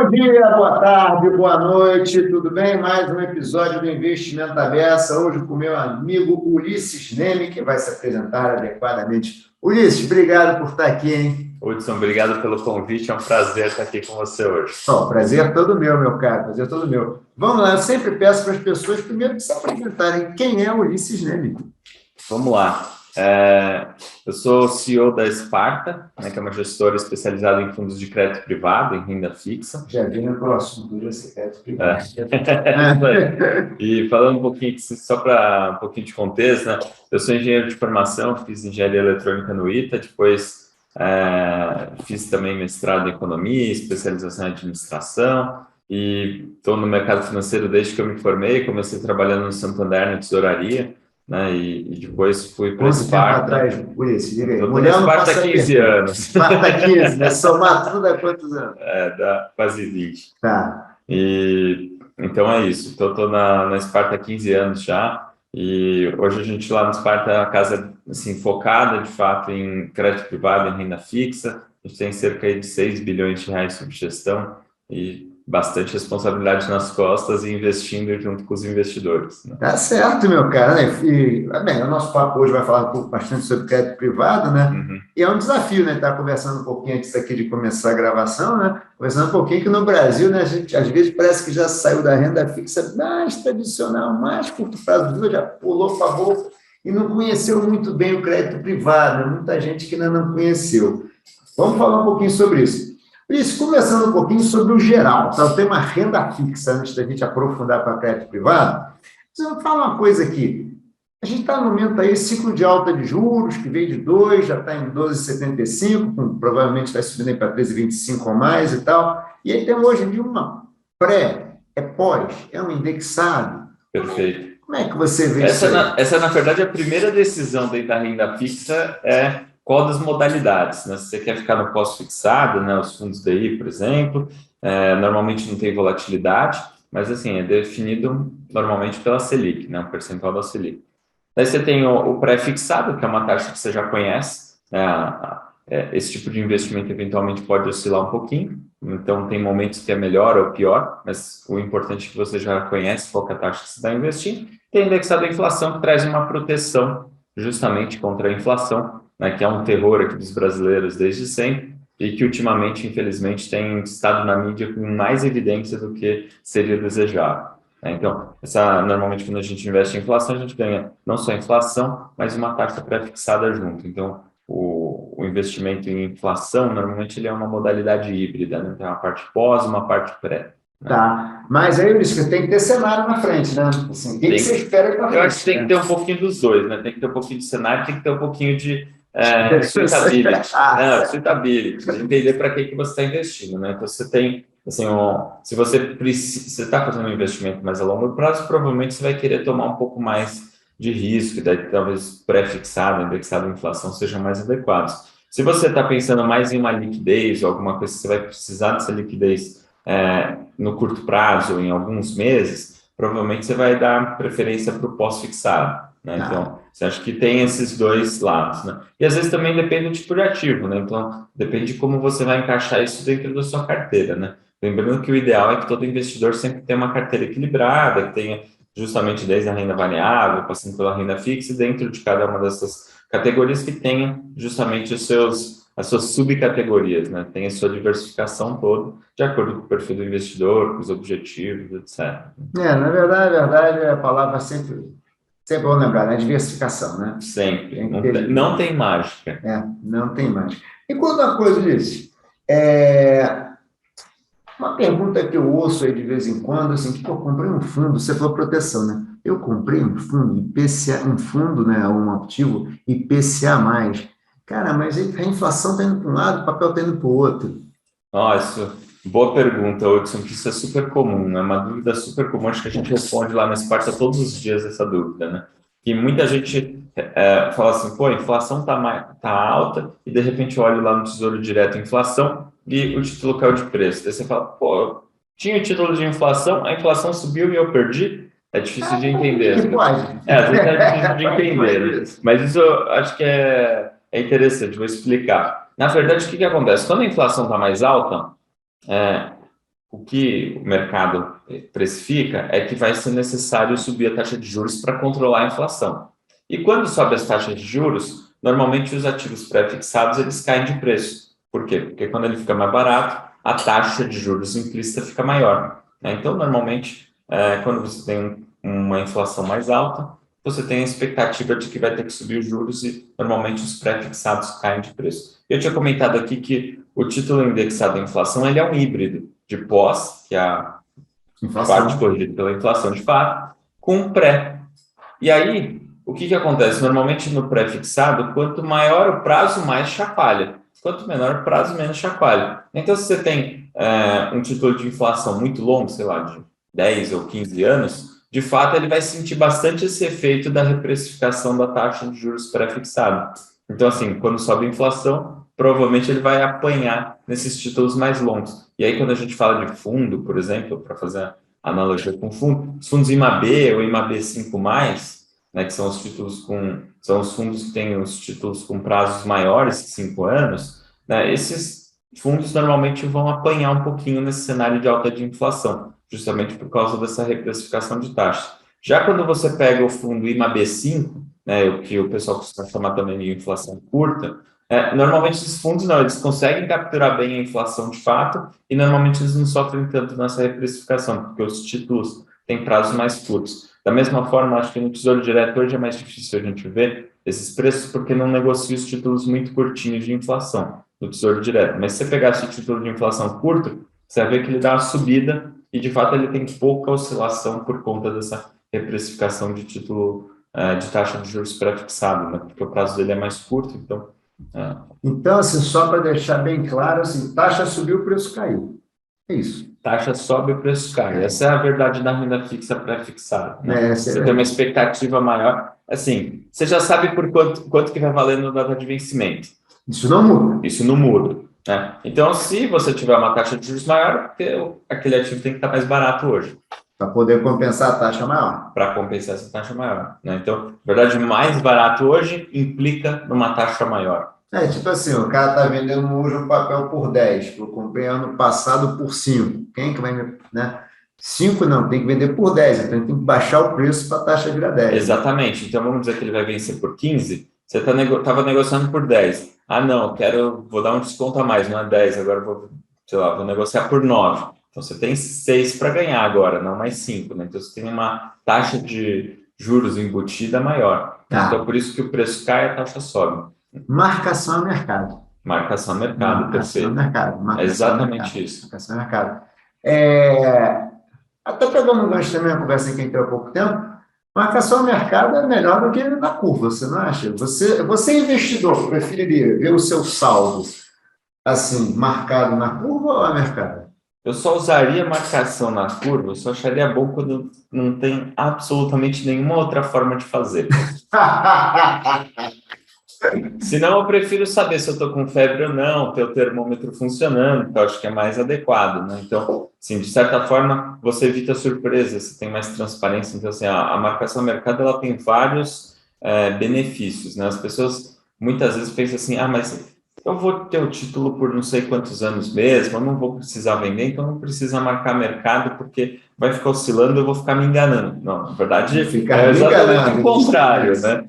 Bom dia, boa tarde, boa noite, tudo bem? Mais um episódio do Investimento à Beça, hoje com meu amigo Ulisses Neme, que vai se apresentar adequadamente. Ulisses, obrigado por estar aqui, hein? Hudson, obrigado pelo convite, é um prazer estar aqui com você hoje. Prazer todo meu caro, prazer todo meu. Vamos lá, eu sempre peço para as pessoas primeiro que se apresentarem. Quem é Ulisses Neme? Vamos lá. Eu sou CEO da Sparta, né, que é uma gestora especializada em fundos de crédito privado, em renda fixa. Já vim pelo assunto do crédito privado. E falando um pouquinho, só para um pouquinho de contexto, né? Eu sou engenheiro de formação, fiz engenharia eletrônica no ITA, depois fiz também mestrado em economia, especialização em administração, e estou no mercado financeiro desde que eu me formei. Comecei trabalhando no Santander, na tesouraria, né? E depois fui para a Sparta. Atrás, Ulisses, diga aí. Mulher não Sparta há 15 anos. Sparta 15, né? Somar tudo há quantos anos? Dá quase 20. Tá. Então é isso. Então, estou na Sparta há 15 anos já. E hoje a gente lá no Sparta é uma casa assim, focada de fato em crédito privado, em renda fixa. A gente tem cerca de 6 bilhões de reais sob gestão e bastante responsabilidade nas costas e investindo junto com os investidores, né? Tá certo, meu cara, né? Bem, o nosso papo hoje vai falar bastante sobre crédito privado, né? Uhum. E é um desafio, né? Estar conversando um pouquinho antes aqui de começar a gravação, né? Conversando um pouquinho que no Brasil, né? A gente às vezes parece que já saiu da renda fixa mais tradicional, mais curto prazo, já pulou para a bolsa e não conheceu muito bem o crédito privado, né? Muita gente que ainda não conheceu. Vamos falar um pouquinho sobre isso. Isso, conversando um pouquinho sobre o geral, tá? O tema renda fixa, antes da gente aprofundar para crédito privado, eu falar uma coisa aqui. A gente está no momento aí, ciclo de alta de juros, que veio de 2, já está em 12,75, provavelmente vai subindo para 13,25 ou mais e tal. E aí temos hoje em dia uma pós, é um indexado. Perfeito. Como é que você vê isso aí? Essa, na verdade, a primeira decisão dentro da renda fixa é qual das modalidades, né? Se você quer ficar no pós-fixado, né? Os fundos DI, por exemplo, normalmente não tem volatilidade, mas assim, é definido normalmente pela Selic, né? O percentual da Selic. Daí você tem o pré-fixado, que é uma taxa que você já conhece, né? Esse tipo de investimento eventualmente pode oscilar um pouquinho, então tem momentos que é melhor ou pior, mas o importante é que você já conhece qual que é a taxa que você está investindo. Tem indexado à inflação, que traz uma proteção justamente contra a inflação, né, que é um terror aqui dos brasileiros desde sempre, e que ultimamente, infelizmente, tem estado na mídia com mais evidência do que seria desejável. Então, normalmente, quando a gente investe em inflação, a gente ganha não só a inflação, mas uma taxa pré-fixada junto. Então, o investimento em inflação, normalmente, ele é uma modalidade híbrida, né? Tem uma parte pós e uma parte pré. Tá, mas aí, Luiz, que tem que ter cenário na frente, né? Assim, o que você espera para frente? Eu acho que tem que ter um pouquinho dos dois, né? Tem que ter um pouquinho de cenário, tem que ter um pouquinho de suitability. Suitability, entender para que você está investindo, né? Então, você tem, assim, se você está fazendo um investimento mais a longo prazo, provavelmente você vai querer tomar um pouco mais de risco, daí talvez pré-fixado, indexado em inflação sejam mais adequados. Se você está pensando mais em uma liquidez ou alguma coisa que você vai precisar dessa liquidez no curto prazo, em alguns meses, provavelmente você vai dar preferência para o pós-fixado, né? Então, você acha que tem esses dois lados, né? E às vezes também depende do tipo de ativo, né? Então, depende de como você vai encaixar isso dentro da sua carteira, né? Lembrando que o ideal é que todo investidor sempre tenha uma carteira equilibrada, que tenha justamente desde a renda variável, passando pela renda fixa, e dentro de cada uma dessas categorias que tenha justamente as suas subcategorias, né? Tem a sua diversificação toda, de acordo com o perfil do investidor, com os objetivos, etc. Na verdade, a palavra sempre vou lembrar, né? Diversificação, né? Sempre. Não tem mágica. Não tem mágica. E quando a coisa disso? Uma pergunta que eu ouço aí de vez em quando, assim, que eu comprei um fundo, você falou proteção, né? Eu comprei um fundo IPCA, um fundo, né? Um ativo IPCA+. Cara, mas a inflação está indo para um lado, o papel está indo para o outro. Nossa, boa pergunta, Hudson, que isso é super comum, é uma dúvida super comum, acho que a gente responde lá na Sparta todos os dias essa dúvida, né? E muita gente fala assim, pô, a inflação tá alta, e de repente eu olho lá no Tesouro Direto inflação e o título caiu de preço. Daí você fala, pô, tinha o título de inflação, a inflação subiu e eu perdi? É difícil de entender. Que pode. Às vezes é difícil de entender, né? Mas isso eu acho que é interessante, vou explicar. Na verdade, o que acontece? Quando a inflação está mais alta, o que o mercado precifica é que vai ser necessário subir a taxa de juros para controlar a inflação. E quando sobe as taxas de juros, normalmente os ativos pré-fixados eles caem de preço. Por quê? Porque quando ele fica mais barato, a taxa de juros implícita fica maior, né? Então, normalmente, quando você tem uma inflação mais alta, você tem a expectativa de que vai ter que subir os juros e normalmente os pré-fixados caem de preço. Eu tinha comentado aqui que o título indexado à inflação ele é um híbrido de pós, que é a parte corrigida pela inflação de fato, com pré. E aí, o que acontece? Normalmente no pré-fixado, quanto maior o prazo, mais chacoalha. Quanto menor o prazo, menos chacoalha. Então, se você tem um título de inflação muito longo, sei lá, de 10 ou 15 anos, de fato, ele vai sentir bastante esse efeito da reprecificação da taxa de juros pré-fixada. Então, assim, quando sobe a inflação, provavelmente ele vai apanhar nesses títulos mais longos. E aí, quando a gente fala de fundo, por exemplo, para fazer a analogia com fundo, os fundos IMAB ou IMAB5+, né, que são os títulos são os fundos que têm os títulos com prazos maiores que 5 anos, né, esses fundos normalmente vão apanhar um pouquinho nesse cenário de alta de inflação, justamente por causa dessa reprecificação de taxas. Já quando você pega o fundo IMAB5, né, o que o pessoal costuma chamar também de inflação curta, normalmente esses fundos não, eles conseguem capturar bem a inflação de fato e normalmente eles não sofrem tanto nessa reprecificação, porque os títulos têm prazos mais curtos. Da mesma forma, acho que no Tesouro Direto hoje é mais difícil a gente ver esses preços porque não negocia os títulos muito curtinhos de inflação no Tesouro Direto. Mas se você pegasse o título de inflação curto, você vai ver que ele dá uma subida e, de fato, ele tem pouca oscilação por conta dessa reprecificação de título de taxa de juros pré-fixado, né? Porque o prazo dele é mais curto, então... Então, assim, só para deixar bem claro, assim, taxa subiu, o preço caiu. É isso. Taxa sobe, o preço cai. Essa é a verdade da renda fixa pré-fixada, né? Você tem uma expectativa maior. Assim, você já sabe por quanto que vai valer no data de vencimento. Isso não muda. Isso não muda, né? Então, se você tiver uma taxa de juros maior, aquele ativo tem que estar mais barato hoje. Para poder compensar a taxa maior. Para compensar essa taxa maior, né? Então, na verdade, mais barato hoje implica numa taxa maior. Tipo assim, o cara está vendendo hoje um papel por 10, eu comprei ano passado por 5. Quem que vai, né? 5 não, tem que vender por 10, então tem que baixar o preço para a taxa virar 10. Exatamente, então vamos dizer que ele vai vencer por 15, você estava negociando por 10. Ah, não, vou dar um desconto a mais, não é 10, agora vou negociar por 9. Então você tem 6 para ganhar agora, não mais 5, né? Então você tem uma taxa de juros embutida maior. Então por isso que o preço cai e a taxa sobe. Marcação a mercado. Marcação a mercado, perfeito. Marcação é exatamente mercado. isso. Marcação a mercado. Até pegando um gancho também, a conversa que entrou há pouco tempo, marcação a mercado é melhor do que na curva, você não acha? Você investidor, preferiria ver o seu saldo assim, marcado na curva ou a mercado? Eu só usaria marcação na curva, eu só acharia bom quando não tem absolutamente nenhuma outra forma de fazer. Senão eu prefiro saber se eu estou com febre ou não, ter o termômetro funcionando, que eu acho que é mais adequado, né? Então, assim, de certa forma, você evita surpresas, você tem mais transparência. Então, assim, a marcação mercado, ela tem vários benefícios, né? As pessoas muitas vezes pensam assim, mas eu vou ter o título por não sei quantos anos mesmo, eu não vou precisar vender, então não precisa marcar mercado, porque vai ficar oscilando, eu vou ficar me enganando. Não, na verdade, é exatamente o contrário, né?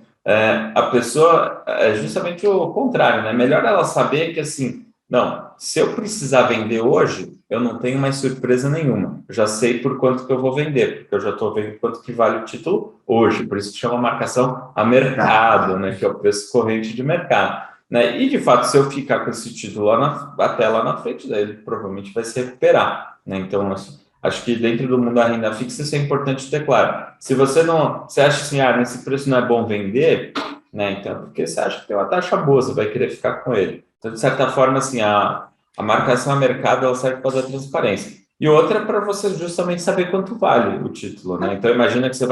A pessoa é justamente o contrário, né? Melhor ela saber que, assim, não, se eu precisar vender hoje, eu não tenho mais surpresa nenhuma. Eu já sei por quanto que eu vou vender, porque eu já estou vendo quanto que vale o título hoje. Por isso que chama marcação a mercado, né? Que é o preço corrente de mercado. Né? E, de fato, se eu ficar com esse título até lá na frente, daí ele provavelmente vai se recuperar. Né? Então, assim, acho que dentro do mundo da renda fixa isso é importante ter claro. Se você acha assim, nesse preço não é bom vender, né? Então, porque você acha que tem uma taxa boa, você vai querer ficar com ele. Então, de certa forma, assim, a marcação a mercado ela serve para dar transparência. E outra é para você justamente saber quanto vale o título, né? Então, imagina que se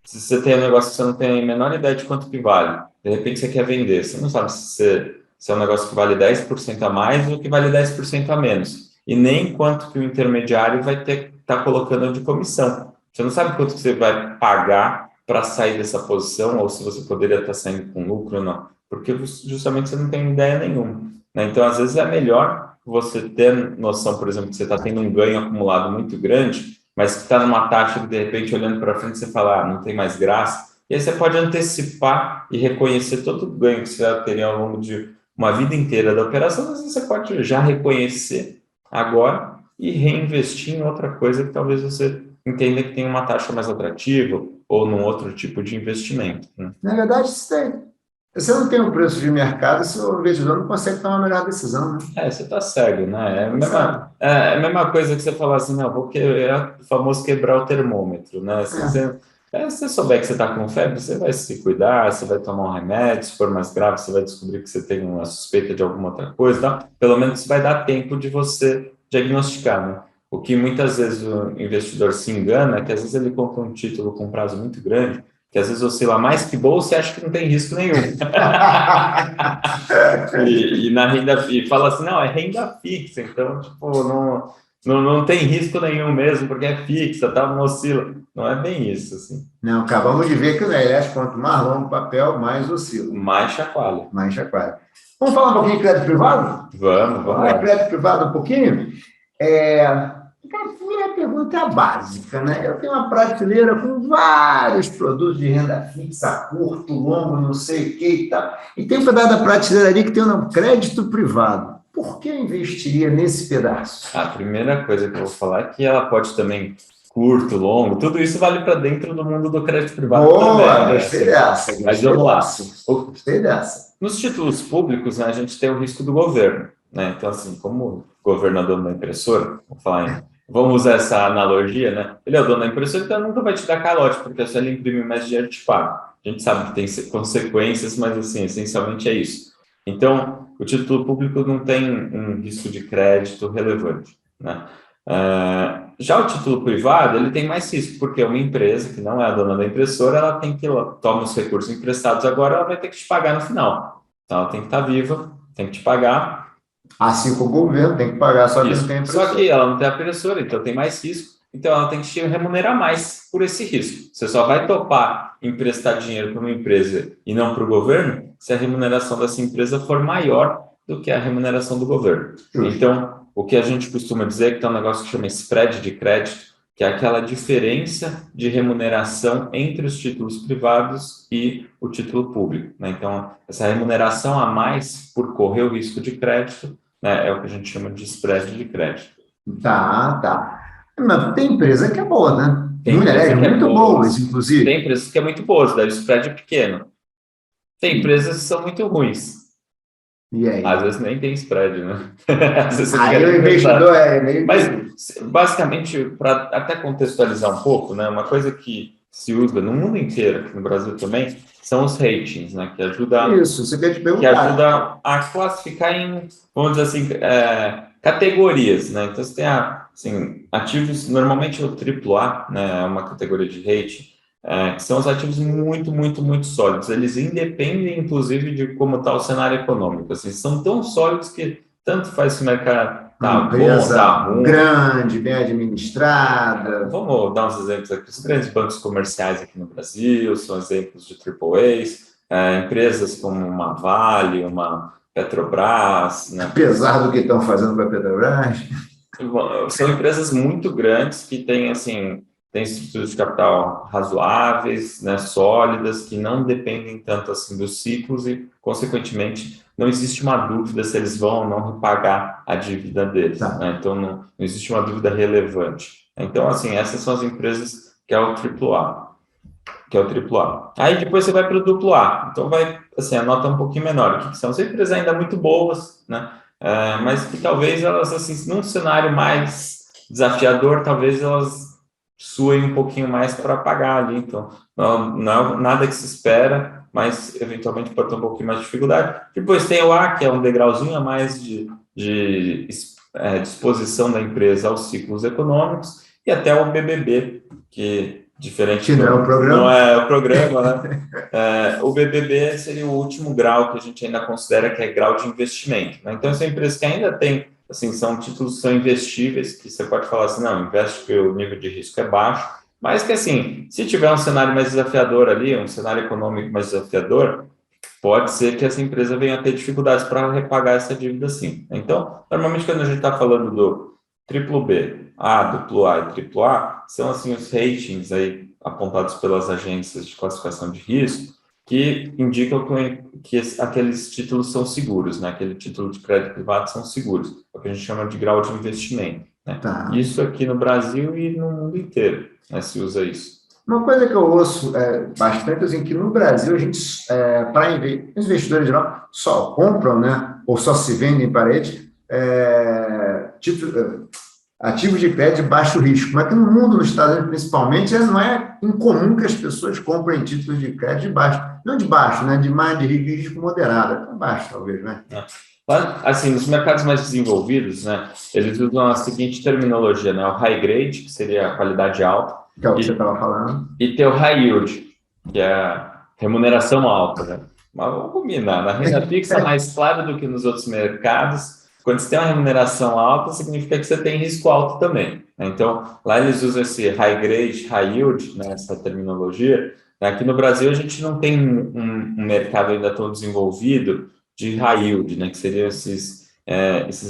você tem um negócio que você não tem a menor ideia de quanto que vale, de repente você quer vender, você não sabe se é um negócio que vale 10% a mais ou que vale 10% a menos. E nem quanto que o intermediário vai estar colocando de comissão. Você não sabe quanto que você vai pagar para sair dessa posição, ou se você poderia estar saindo com lucro ou não, porque justamente você não tem ideia nenhuma. Né? Então, às vezes, é melhor você ter noção, por exemplo, que você está tendo um ganho acumulado muito grande, mas que está numa taxa que, de repente, olhando para frente, você fala, não tem mais graça. E aí você pode antecipar e reconhecer todo o ganho que você vai ter ao longo de uma vida inteira da operação, mas você pode já reconhecer agora e reinvestir em outra coisa que talvez você entenda que tem uma taxa mais atrativa ou num outro tipo de investimento. Né? Na verdade, você não tem um preço de mercado, se o investidor não consegue tomar a melhor decisão. Né? Você está cego, né? É a mesma coisa que você falar assim, não, é o famoso quebrar o termômetro, né? Se você souber que você está com febre, você vai se cuidar, você vai tomar um remédio, se for mais grave, você vai descobrir que você tem uma suspeita de alguma outra coisa, tá? Pelo menos vai dar tempo de você diagnosticar, né? O que muitas vezes o investidor se engana é que às vezes ele compra um título com prazo muito grande, que às vezes oscila mais que bolsa e acha que não tem risco nenhum. e na renda e fala assim, não, é renda fixa, então, tipo, não tem risco nenhum mesmo, porque é fixa, tá, não oscila. Não é bem isso, assim. Não, acabamos de ver que o IES, quanto mais longo o papel, mais oscila. Mais chacoalha. Mais chacoalha. Vamos falar um pouquinho de crédito privado? Vamos lá. Crédito privado um pouquinho? A pergunta básica, né? Eu tenho uma prateleira com vários produtos de renda fixa, curto, longo, não sei o que e tal. E tem um pedaço da prateleira ali que tem o nome crédito privado. Por que eu investiria nesse pedaço? A primeira coisa que eu vou falar é que ela pode também, curto, longo, tudo isso vale para dentro do mundo do crédito privado. Boa, também. Gostei dessa. Mas vamos lá. Gostei dessa. Nos títulos públicos, né, a gente tem o risco do governo. Né? Então, assim, como governador da impressora, vamos usar essa analogia, né? Ele é o dono da impressora, então nunca vai te dar calote, porque se ele imprimir mais dinheiro, te paga. A gente sabe que tem consequências, mas, assim, essencialmente é isso. Então, o título público não tem um risco de crédito relevante, né? Já o título privado, ele tem mais risco, porque uma empresa que não é a dona da impressora, ela tem que tomar os recursos emprestados agora, ela vai ter que te pagar no final. Então, ela tem que estar viva, tem que te pagar. Assim como o governo tem que pagar, só que não tem impressora. Só que ela não tem a impressora, então tem mais risco, então ela tem que te remunerar mais por esse risco. Você só vai topar emprestar dinheiro para uma empresa e não para o governo se a remuneração dessa empresa for maior do que a remuneração do governo. Então, o que a gente costuma dizer é que tem um negócio que chama spread de crédito, que é aquela diferença de remuneração entre os títulos privados e o título público. Né? Então, essa remuneração a mais por correr o risco de crédito, né, é o que a gente chama de spread de crédito. Tá. Mas tem empresa que é boa, né? Tem empresa que é muito boas, inclusive. Tem empresas que é muito boas, daí o spread é pequeno. Tem empresas que são muito ruins. E aí? Às vezes nem tem spread, né? Às vezes aí o investidor é meio... Mas, basicamente, para até contextualizar um pouco, né, uma coisa que se usa no mundo inteiro, aqui no Brasil também, são os ratings, né, que ajuda a classificar em, vamos dizer assim, categorias, né? Então, você tem assim, ativos, normalmente o AAA, né, é uma categoria de rating, que são os ativos muito, muito, muito sólidos. Eles independem, inclusive, de como está o cenário econômico. Assim, são tão sólidos que tanto faz se o mercado tá empresa bom, tá ruim. Grande, bem administrada. Vamos dar uns exemplos aqui. Os grandes bancos comerciais aqui no Brasil são exemplos de AAAs. Empresas como uma Vale, uma Petrobras. Né? Apesar do que estão fazendo com a Petrobras. São empresas muito grandes que têm, assim... Tem estruturas de capital razoáveis, né, sólidas, que não dependem tanto assim dos ciclos e, consequentemente, não existe uma dúvida se eles vão ou não repagar a dívida deles. Né? Então, não existe uma dúvida relevante. Então, assim, essas são as empresas que é o AAA. Aí, depois você vai para o AA. Então, vai, assim, a nota um pouquinho menor. Que são empresas ainda muito boas, né? Mas que talvez elas, assim, num cenário mais desafiador, talvez elas suem um pouquinho mais para pagar ali, então não é nada que se espera, mas eventualmente pode ter um pouquinho mais de dificuldade. Depois tem o A, que é um degrauzinho a mais de disposição da empresa aos ciclos econômicos, e até o BBB, que diferente não é o programa. Não é o programa, né? O BBB seria o último grau que a gente ainda considera que é grau de investimento. Né? Então, são empresas que ainda têm, assim, são títulos que são investíveis, que você pode falar assim, não, investe porque o nível de risco é baixo, mas que, assim, se tiver um cenário mais desafiador ali, um cenário econômico mais desafiador, pode ser que essa empresa venha a ter dificuldades para repagar essa dívida sim. Então, normalmente quando a gente está falando do triplo B, A, duplo A e triplo A, são assim os ratings aí apontados pelas agências de classificação de risco, que indicam que aqueles títulos são seguros, né? Aquele título de crédito privado são seguros, é o que a gente chama de grau de investimento, né? Tá. Isso aqui no Brasil e no mundo inteiro, né, se usa isso. Uma coisa que eu ouço bastante, assim, que no Brasil a gente, para investidores em geral, só compram, né, ou só se vendem para eles, ativos de crédito de baixo risco. Mas que no mundo, nos Estados Unidos principalmente, não é incomum que as pessoas comprem títulos de crédito de baixo. Não de baixo, né, de risco moderado, até baixo, talvez, né? Assim, nos mercados mais desenvolvidos, né, eles usam a seguinte terminologia, né, o high grade, que seria a qualidade alta, Que é o que você estava falando. E ter o high yield, que é a remuneração alta, né? Mas vamos combinar, na renda fixa é mais claro do que nos outros mercados. Quando você tem uma remuneração alta, significa que você tem risco alto também, né? Então, lá eles usam esse high grade, high yield, né, essa terminologia. Aqui no Brasil, a gente não tem um mercado ainda tão desenvolvido de high yield, né, que seriam esses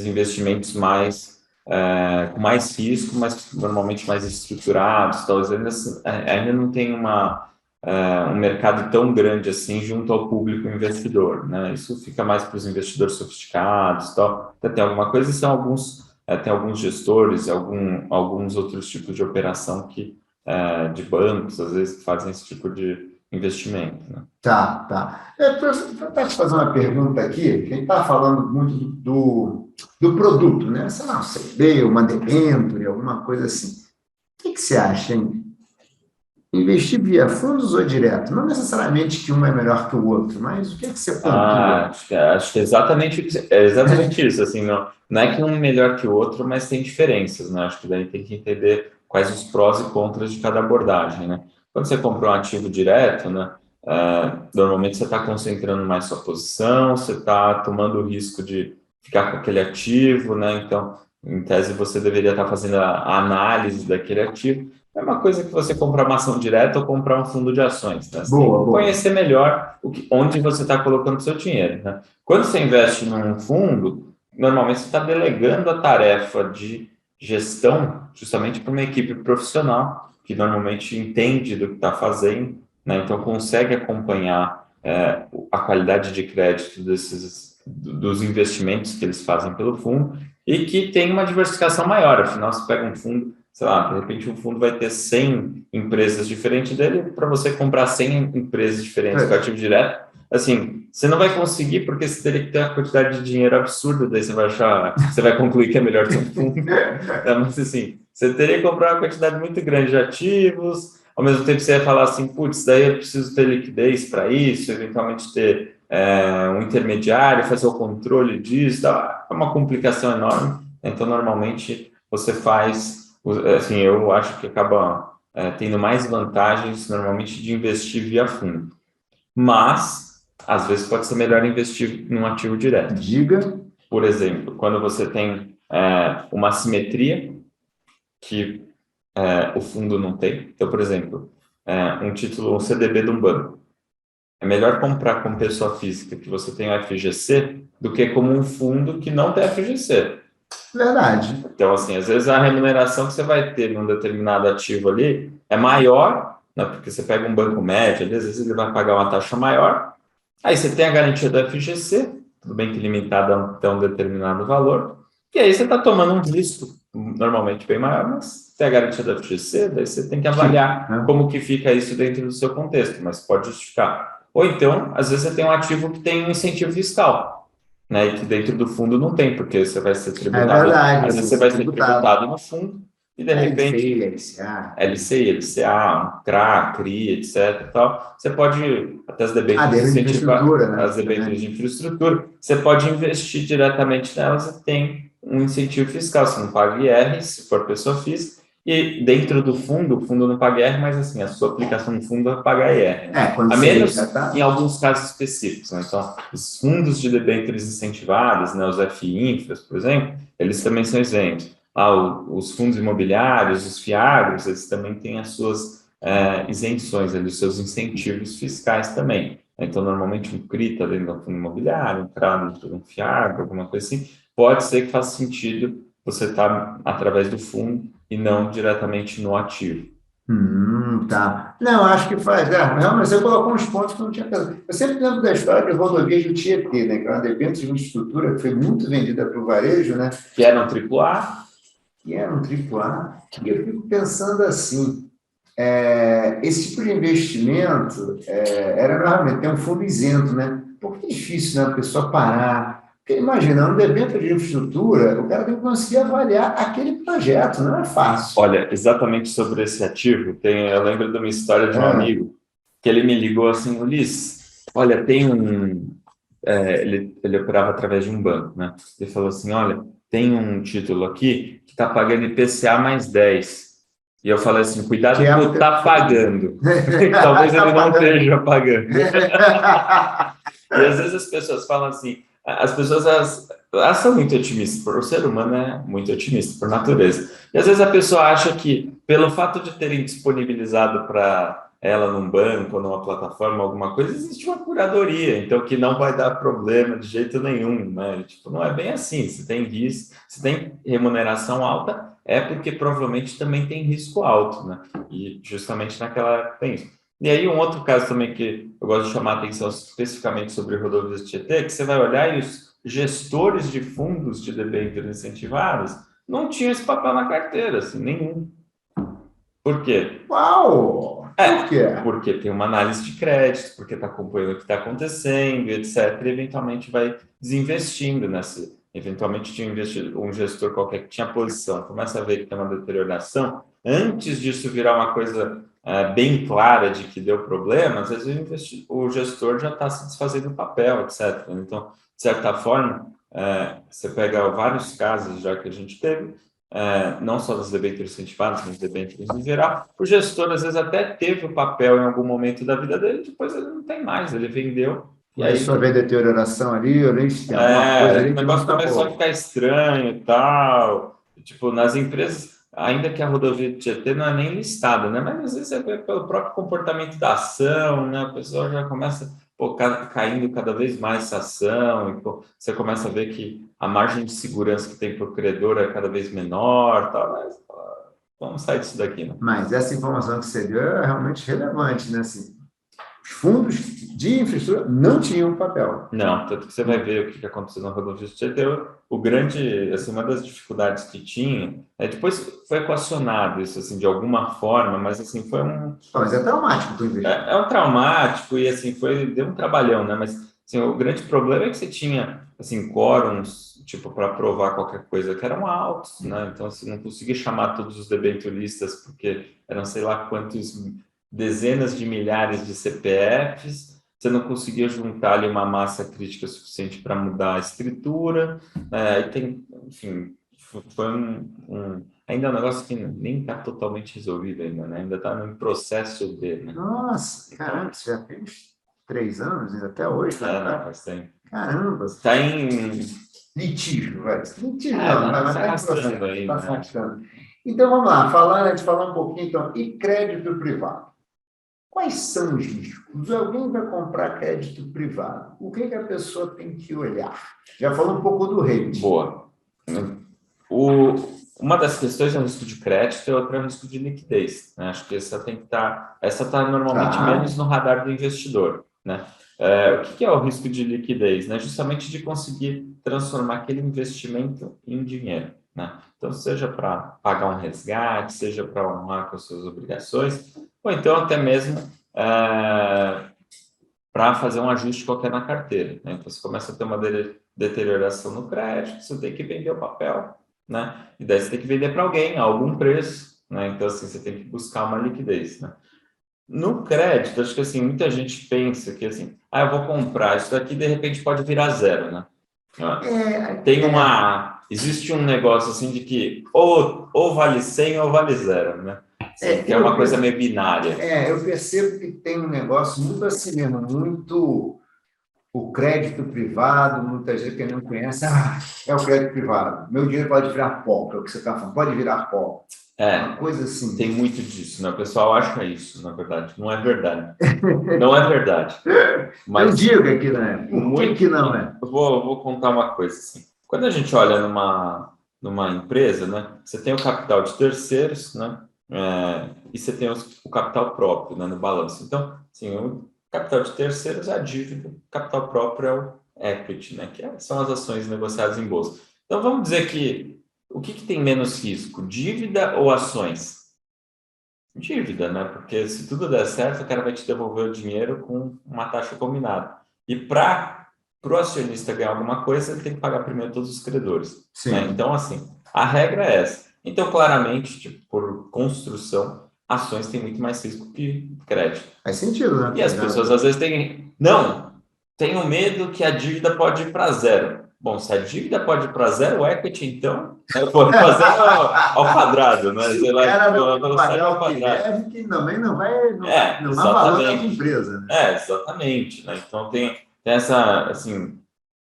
investimentos mais com mais risco, mas normalmente mais estruturados, talvez ainda não tem um mercado tão grande assim junto ao público investidor, né? Isso fica mais para os investidores sofisticados, tal. Até tem alguma coisa, e são tem alguns gestores, alguns outros tipos de operação de bancos, às vezes, que fazem esse tipo de investimento, né? Tá. Para te fazer uma pergunta aqui, que a gente está falando muito do produto, né? Sei lá, um CD, uma debênture, alguma coisa assim. O que você acha, hein? Investir via fundos ou direto? Não necessariamente que um é melhor que o outro, mas o que você pontua? Acho que é exatamente isso, assim, não é que um é melhor que o outro, mas tem diferenças, né? Acho que daí tem que entender quais os prós e contras de cada abordagem, né? Quando você compra um ativo direto, né, normalmente você está concentrando mais sua posição, você está tomando o risco de ficar com aquele ativo, né? Então, em tese, você deveria estar fazendo a análise daquele ativo. É uma coisa que você comprar uma ação direta ou comprar um fundo de ações, né? Você tem que conhecer melhor onde você está colocando o seu dinheiro, né? Quando você investe num fundo, normalmente você está delegando a tarefa de gestão justamente para uma equipe profissional que normalmente entende do que está fazendo, né? Então consegue acompanhar a qualidade de crédito dos investimentos que eles fazem pelo fundo e que tem uma diversificação maior. Afinal, você pega um fundo, sei lá, de repente um fundo vai ter 100 empresas diferentes dele, para você comprar 100 empresas diferentes com ativo direto, assim, você não vai conseguir porque você teria que ter uma quantidade de dinheiro absurda, daí você vai concluir que é melhor ter um fundo. Mas assim, você teria que comprar uma quantidade muito grande de ativos, ao mesmo tempo você ia falar assim, putz, daí eu preciso ter liquidez para isso, eventualmente ter um intermediário, fazer o controle disso, é uma complicação enorme. Então, normalmente, você faz, assim, eu acho que acaba tendo mais vantagens, normalmente, de investir via fundo. Mas, às vezes, pode ser melhor investir num ativo direto. Diga. Por exemplo, quando você tem uma simetria que o fundo não tem. Então, por exemplo, um título, um CDB de um banco. É melhor comprar como pessoa física que você tem o FGC do que como um fundo que não tem FGC. Verdade. Então, assim, às vezes a remuneração que você vai ter num determinado ativo ali é maior, né, porque você pega um banco médio, ali, às vezes ele vai pagar uma taxa maior, aí você tem a garantia do FGC, tudo bem que limitada até um determinado valor, e aí você está tomando um risco normalmente bem maior, mas tem a garantia do FGC, daí você tem que avaliar como que fica isso dentro do seu contexto, mas pode justificar. Ou então, às vezes você tem um ativo que tem um incentivo fiscal, né, e que dentro do fundo não tem, porque você vai ser tributado. É verdade. Às vezes você vai ser tributado no fundo e, de repente, LCI, LCA, CRA, CRI, etc. Tal, você pode, até as debêntures de infraestrutura, né? As debêntures de infraestrutura, você pode investir diretamente nelas e tem um incentivo fiscal, você não paga IR, se for pessoa física, e dentro do fundo, o fundo não paga IR, mas assim, a sua aplicação no fundo vai pagar IR. Né? A menos em alguns casos específicos. Né? Então, os fundos de debêntures incentivadas, né, os FI-Infras, por exemplo, eles também são isentos. Os fundos imobiliários, os FIAGROS, eles também têm as suas isenções, os seus incentivos fiscais também. Então, normalmente um CRI está dentro do fundo imobiliário, um CRA dentro de um FIAG, alguma coisa assim, pode ser que faça sentido você estar através do fundo e não diretamente no ativo. Tá. Não, acho que faz. Realmente, você colocou uns pontos que eu não tinha pensado. Eu sempre lembro da história de rodovias do Tietê, né? Que é uma dependência de uma estrutura que foi muito vendida para o varejo, né? Que era um AAA. Que era um AAA. E eu fico pensando assim, esse tipo de investimento era realmente ter um fundo isento, né? Porque é difícil, né? A pessoa parar. Porque imagina, um debênture de infraestrutura, o cara tem que conseguir avaliar aquele projeto, não é fácil. Olha, exatamente sobre esse ativo, eu lembro de uma história de um amigo que ele me ligou assim, Ulisses, olha, tem ele operava através de um banco, né? Ele falou assim, olha, tem um título aqui que está pagando IPCA mais 10. E eu falei assim, cuidado Que é com tá pagando. Talvez ele não esteja pagando. E às vezes as pessoas falam assim, as pessoas elas são muito otimistas, o ser humano é muito otimista por natureza. E às vezes a pessoa acha que pelo fato de terem disponibilizado para ela num banco ou numa plataforma, alguma coisa, existe uma curadoria, então que não vai dar problema de jeito nenhum, né? Tipo, não é bem assim, se tem risco, se tem remuneração alta, é porque provavelmente também tem risco alto, né? E justamente naquela época tem isso. E aí um outro caso também que eu gosto de chamar a atenção especificamente sobre rodovias de Tietê, que você vai olhar e os gestores de fundos de debêntures incentivados não tinham esse papel na carteira, assim, nenhum. Por quê? Uau! Por quê? Porque tem uma análise de crédito, porque está acompanhando o que está acontecendo, etc. E eventualmente vai desinvestindo nessa. Eventualmente tinha um gestor qualquer que tinha posição, começa a ver que tem uma deterioração. Antes disso virar uma coisa bem clara de que deu problema, às vezes o gestor já está se desfazendo do papel, etc. Então, de certa forma, você pega vários casos já que a gente teve, não só das debêntures incentivadas, mas debêntures em geral, o gestor às vezes até teve o papel em algum momento da vida dele, depois ele não tem mais, ele vendeu. E aí Começou a ver deterioração ali, eu nem tem alguma coisa ali o que não negócio está começou a boa. ficar estranho e tal. Tipo, nas empresas, ainda que a rodovia de Tietê não é nem listada, né? Mas às vezes é pelo próprio comportamento da ação, né? A pessoa já começa caindo cada vez mais essa ação, e, você começa a ver que a margem de segurança que tem para o credor é cada vez menor, tal, mas vamos sair disso daqui, né? Mas essa informação que você deu é realmente relevante, né? Assim, os fundos de infraestrutura não tinham papel. Não, tanto que você vai ver o que aconteceu na rodovia do Tietê, o grande, assim, uma das dificuldades que tinha, depois foi equacionado isso, assim, de alguma forma, mas, assim, foi Mas é traumático para o investidor. é um traumático e, assim, deu um trabalhão, né, mas, assim, o grande problema é que você tinha, assim, quórums, tipo, para provar qualquer coisa que eram altos, né, então, assim, não conseguia chamar todos os debenturistas porque eram, sei lá, quantos dezenas de milhares de CPFs, você não conseguia juntar ali uma massa crítica suficiente para mudar a escritura, aí tem, enfim, foi ainda é um negócio que nem está totalmente resolvido ainda, né? Ainda está no processo de, né? Nossa, caramba, você já fez 3 anos, ainda até hoje, né? Não, faz tempo. Caramba. Está em Litígio, vai. Litígio não, não, mas se está em arrastando processo, aí, está se né? arrastando. Então, vamos lá, antes de falar um pouquinho, então, e crédito privado? Quais são os riscos? Alguém vai comprar crédito privado. O que a pessoa tem que olhar? Já falou um pouco do rating. Boa. Uma das questões é o risco de crédito e outra é o risco de liquidez, né? Acho que essa está normalmente menos no radar do investidor, né? O que é o risco de liquidez? Né? Justamente de conseguir transformar aquele investimento em dinheiro, né? Então, seja para pagar um resgate, seja para honrar com as suas obrigações, ou então até mesmo para fazer um ajuste qualquer na carteira, né? Então, você começa a ter uma deterioração no crédito, você tem que vender o papel, né? E daí você tem que vender para alguém a algum preço, né? Então, assim, você tem que buscar uma liquidez, né? No crédito, acho que, assim, muita gente pensa que, assim, eu vou comprar isso daqui, de repente pode virar zero, né? Existe um negócio, assim, de que ou vale 100 ou vale zero, né? Assim, que é uma coisa meio binária. Eu percebo que tem um negócio muito assim mesmo, muito o crédito privado, muita gente que não conhece, é o crédito privado. Meu dinheiro pode virar pó, que é o que você está falando, pode virar pó. Uma coisa assim. Tem muito disso, né? O pessoal acha isso, na verdade. Não é verdade. Não é verdade. Mas, não diga que não é. Por que não é? Eu vou contar uma coisa assim. Quando a gente olha numa empresa, né? Você tem o capital de terceiros, né? E você tem o capital próprio, né, no balanço. Então, assim, o capital de terceiros é a dívida, o capital próprio é o equity, né? São as ações negociadas em bolsa. Então, vamos dizer que o que tem menos risco, dívida ou ações? Dívida, né? Porque se tudo der certo, o cara vai te devolver o dinheiro com uma taxa combinada. E para o acionista ganhar alguma coisa, ele tem que pagar primeiro todos os credores. Né? Então, assim, a regra é essa. Então, claramente, tipo, por construção, ações têm muito mais risco que crédito. Faz sentido, né? E as pessoas às vezes têm... Não, tenho medo que a dívida pode ir para zero. Bom, se a dívida pode ir para zero, o equity, então, pode fazer ao quadrado, né? Se o cara não pagar o que deve, que também não vai valor para a empresa. Né? Exatamente. Né? Então, tem essa, assim,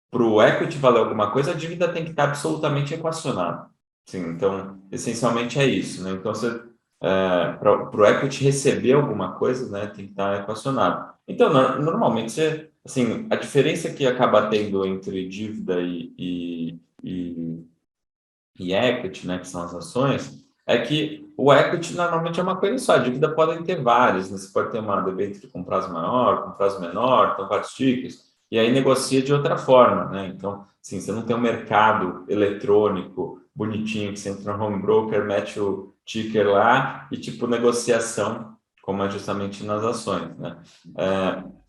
para o equity valer alguma coisa, a dívida tem que estar absolutamente equacionada. Sim, então, essencialmente é isso. Né? Então, para o equity receber alguma coisa, né, tem que estar equacionado. Então, normalmente, assim, a diferença que acaba tendo entre dívida e equity, né, que são as ações, é que o equity normalmente é uma coisa só, a dívida podem ter várias, né? Você pode ter uma debênture com prazo maior, com prazo menor, então vários tickets, e aí negocia de outra forma, né? Então, assim, você não tem um mercado eletrônico bonitinho, que você entra no home broker, mete o ticker lá e, tipo, negociação, como é justamente nas ações, né?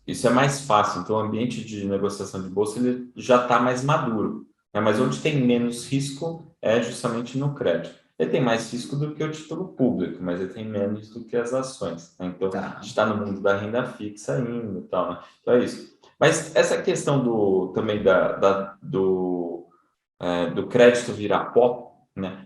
Isso é mais fácil, então o ambiente de negociação de bolsa ele já está mais maduro. Mas onde tem menos risco é justamente no crédito. Ele tem mais risco do que o título público, mas ele tem menos do que as ações. Né? Então, a gente está no mundo da renda fixa ainda e tal. Né? Então, é isso. Mas essa questão também do crédito virar pó, né?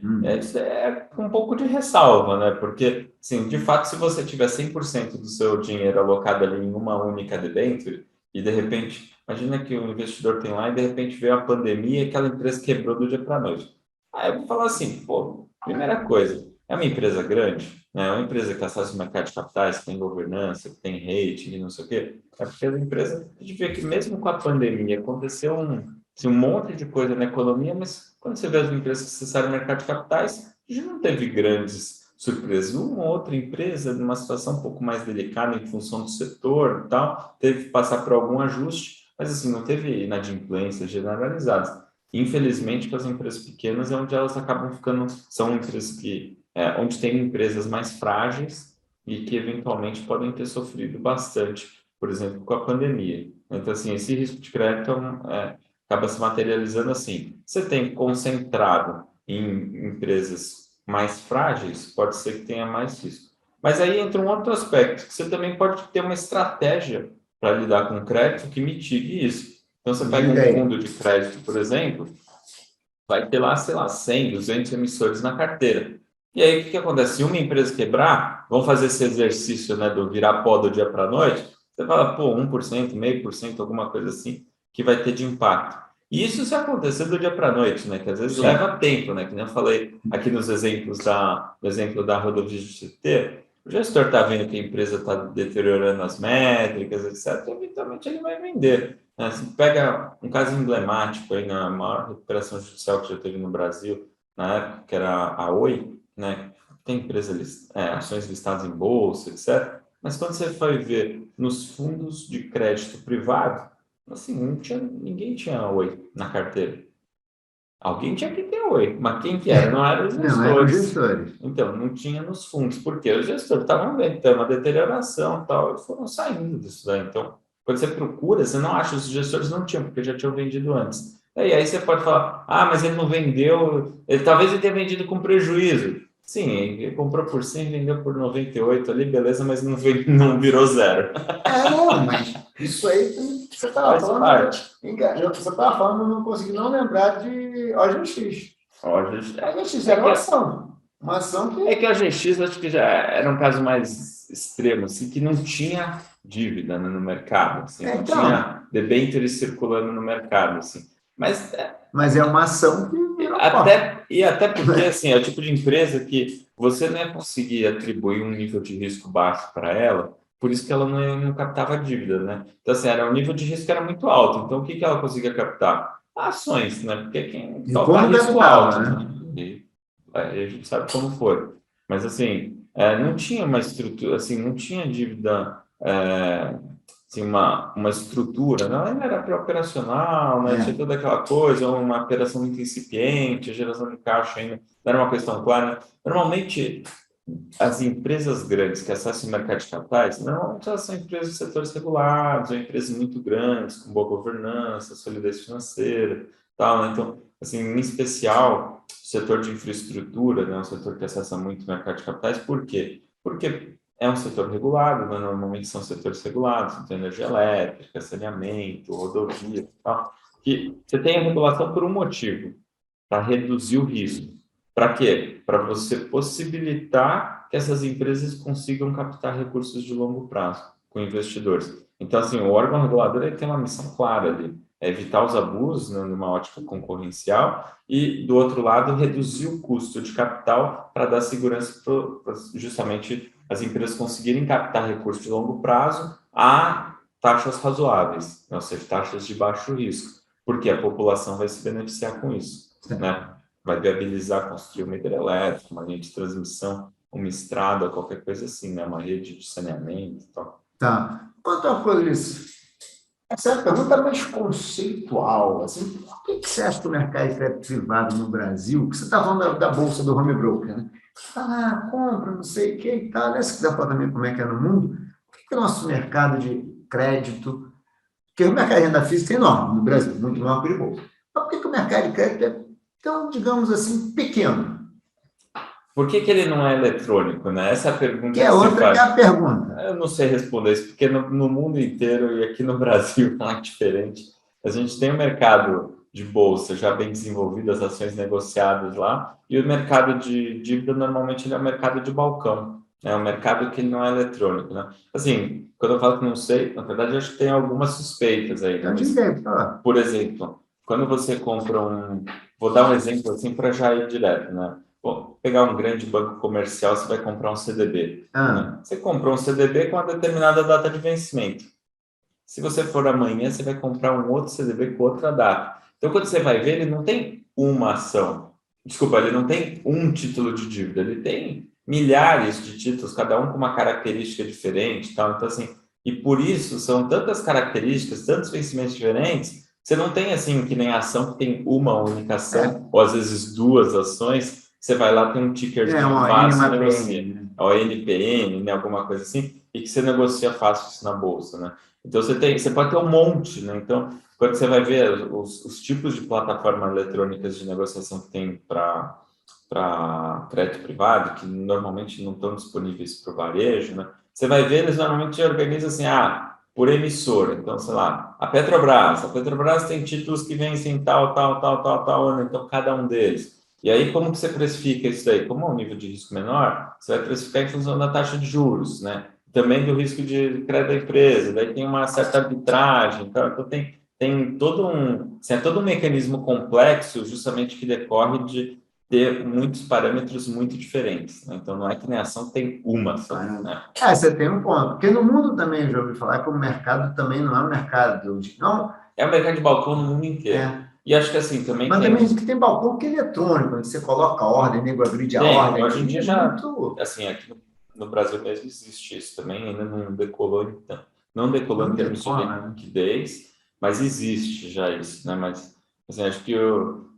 É com um pouco de ressalva, né? Porque, assim, de fato, se você tiver 100% do seu dinheiro alocado ali em uma única debênture, e de repente, imagina que o investidor tem lá e de repente veio a pandemia e aquela empresa quebrou do dia para a noite. Aí eu vou falar assim, pô, primeira coisa, é uma empresa grande, né? É uma empresa que acessa o mercado de capitais, que tem governança, que tem rating e não sei o quê. É porque a empresa, a gente vê que mesmo com a pandemia, aconteceu um monte de coisa na economia, mas quando você vê as empresas que acessaram o mercado de capitais, a gente não teve grandes surpresas. Uma ou outra empresa, numa situação um pouco mais delicada em função do setor e tal, teve que passar por algum ajuste, mas assim, não teve inadimplências generalizadas. Infelizmente, para as empresas pequenas é onde elas acabam ficando, são empresas onde tem empresas mais frágeis e que eventualmente podem ter sofrido bastante, por exemplo, com a pandemia. Então, assim, esse risco de crédito acaba se materializando assim. Você tem concentrado em empresas mais frágeis, pode ser que tenha mais risco. Mas aí entra um outro aspecto, que você também pode ter uma estratégia para lidar com o crédito que mitigue isso. Então, você pega um fundo de crédito, por exemplo, vai ter lá, sei lá, 100, 200 emissores na carteira. E aí, o que acontece? Se uma empresa quebrar, vão fazer esse exercício, né, do virar pó do dia para a noite, você fala, pô, 1%, 0,5%, alguma coisa assim, que vai ter de impacto. E isso se acontecer do dia para a noite, né, que às vezes leva tempo, né, que nem eu falei aqui nos exemplos no exemplo da rodovia de GT, o gestor está vendo que a empresa está deteriorando as métricas, etc., eventualmente ele vai vender. Né? Você pega um caso emblemático aí na maior recuperação judicial que já teve no Brasil, na época, que era a Oi, né? Tem ações listadas em bolsa, etc. Mas quando você foi ver nos fundos de crédito privado, assim, ninguém tinha Oi na carteira. Alguém tinha que ter Oi, mas quem que era? Não eram os gestores. Não eram os gestores. Então, não tinha nos fundos, porque os gestores estavam vendo uma deterioração e tal, e foram saindo disso daí. Então, quando você procura, você não acha, os gestores não tinham, porque já tinham vendido antes. E aí você pode falar, mas ele não vendeu, talvez ele tenha vendido com prejuízo. Sim, ele comprou por 100, vendeu por 98 ali, beleza, mas não virou zero. Não, mas isso aí você estava falando. Você estava falando, eu não consegui não lembrar de OGX. A OGX era uma ação. Uma ação que. É que a OGX acho que já era um caso mais extremo, assim, que não tinha dívida, né, no mercado, assim, não tinha debêntures circulando no mercado, assim. Mas é uma ação que até porque, assim, é o tipo de empresa que você não ia conseguir atribuir um nível de risco baixo para ela, por isso que ela não captava dívida, né? Então, assim, o nível de risco era muito alto. Então, o que ela conseguia captar? Ações, né? Porque quem topa risco alto, né? E aí a gente sabe como foi. Mas, assim, não tinha uma estrutura, assim, não tinha dívida, assim, uma estrutura, não, ainda era pré-operacional, né? Tinha toda aquela coisa, uma operação muito incipiente, a geração de caixa ainda não era uma questão clara, né? Normalmente, as empresas grandes que acessam o mercado de capitais, normalmente elas são empresas de setores regulados, ou empresas muito grandes, com boa governança, solidez financeira, tal, né? Então, assim, em especial, o setor de infraestrutura, né, um setor que acessa muito o mercado de capitais, por quê? Porque é um setor regulado, né? Normalmente são setores regulados, então energia elétrica, saneamento, rodovia, tal, que você tem a regulação por um motivo, para reduzir o risco. Para quê? Para você possibilitar que essas empresas consigam captar recursos de longo prazo com investidores. Então, assim, o órgão regulador ele tem uma missão clara ali, é evitar os abusos, né, numa ótica concorrencial e, do outro lado, reduzir o custo de capital para dar segurança para justamente as empresas conseguirem captar recursos de longo prazo a taxas razoáveis, ou seja, taxas de baixo risco, porque a população vai se beneficiar com isso, né? Vai viabilizar construir uma hidrelétrica, uma linha de transmissão, uma estrada, qualquer coisa assim, né? Uma rede de saneamento e tal. Tá. Quanto a coisa, essa pergunta é mais conceitual. Assim, por que você acha que o mercado de crédito privado no Brasil, que você está falando da bolsa do home broker, né? Compra, não sei o que e tal, né? Se quiser falar também como é que é no mundo, por que o nosso mercado de crédito, porque o mercado de renda física é enorme no Brasil, muito maior que o de bolsa. Mas por que o mercado de crédito é tão, digamos assim, pequeno? Por que ele não é eletrônico, né? Essa é a pergunta que é outra que é a pergunta. Eu não sei responder isso, porque no mundo inteiro e aqui no Brasil não é diferente. A gente tem um mercado de bolsa já bem desenvolvido, as ações negociadas lá, e o mercado de dívida normalmente ele é um mercado de balcão, é um mercado que ele não é eletrônico, né? Assim, quando eu falo que não sei, na verdade eu acho que tem algumas suspeitas aí, né? Por exemplo, quando você compra vou dar um exemplo assim para já ir direto, né? Bom, pegar um grande banco comercial, você vai comprar um CDB. Né? Você comprou um CDB com uma determinada data de vencimento. Se você for amanhã, você vai comprar um outro CDB com outra data. Então, quando você vai ver, ele não tem uma ação. Desculpa, ele não tem um título de dívida. Ele tem milhares de títulos, cada um com uma característica diferente. Tal. Então, assim, e por isso são tantas características, tantos vencimentos diferentes. Você não tem assim que nem a ação que tem uma única ação, ou às vezes duas ações. Você vai lá, tem um tickerzinho fácil e negocia. Ou NPN, né, alguma coisa assim, e que você negocia fácil isso na bolsa, né? Então, você pode ter um monte, né? Então, quando você vai ver os tipos de plataformas eletrônicas de negociação que tem para crédito privado, que normalmente não estão disponíveis para o varejo, né? Você vai ver, eles normalmente organizam assim, por emissora. Então, sei lá, a Petrobras tem títulos que vencem tal ano, então cada um deles. E aí, como que você precifica isso daí? Como é um nível de risco menor, você vai precificar em função da taxa de juros, né? Também do risco de crédito da empresa, daí tem uma certa arbitragem, então tem todo um mecanismo complexo justamente que decorre de ter muitos parâmetros muito diferentes, né? Então não é que nem ação tem uma só, né? Você tem um ponto, porque no mundo também eu já ouvi falar que o mercado também não é um mercado não é um mercado de balcão no mundo inteiro. E acho que assim também mas também que tem balcão que é eletrônico, onde você coloca a ordem, nego agride a ordem. Hoje em dia já assim aqui no Brasil mesmo existe isso também, ainda não decolou então. Não decolou em termos de liquidez, mas existe já isso, né? Mas assim, acho que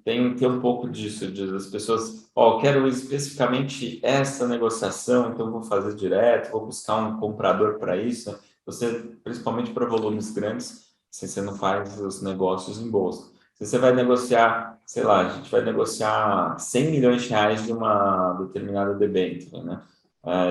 tem um pouco disso, das pessoas, quero especificamente essa negociação, então vou fazer direto, vou buscar um comprador para isso. Você, principalmente para volumes grandes, se você não faz os negócios em bolsa. Se você vai negociar, sei lá, a gente vai negociar 100 milhões de reais de uma determinada debênture, né?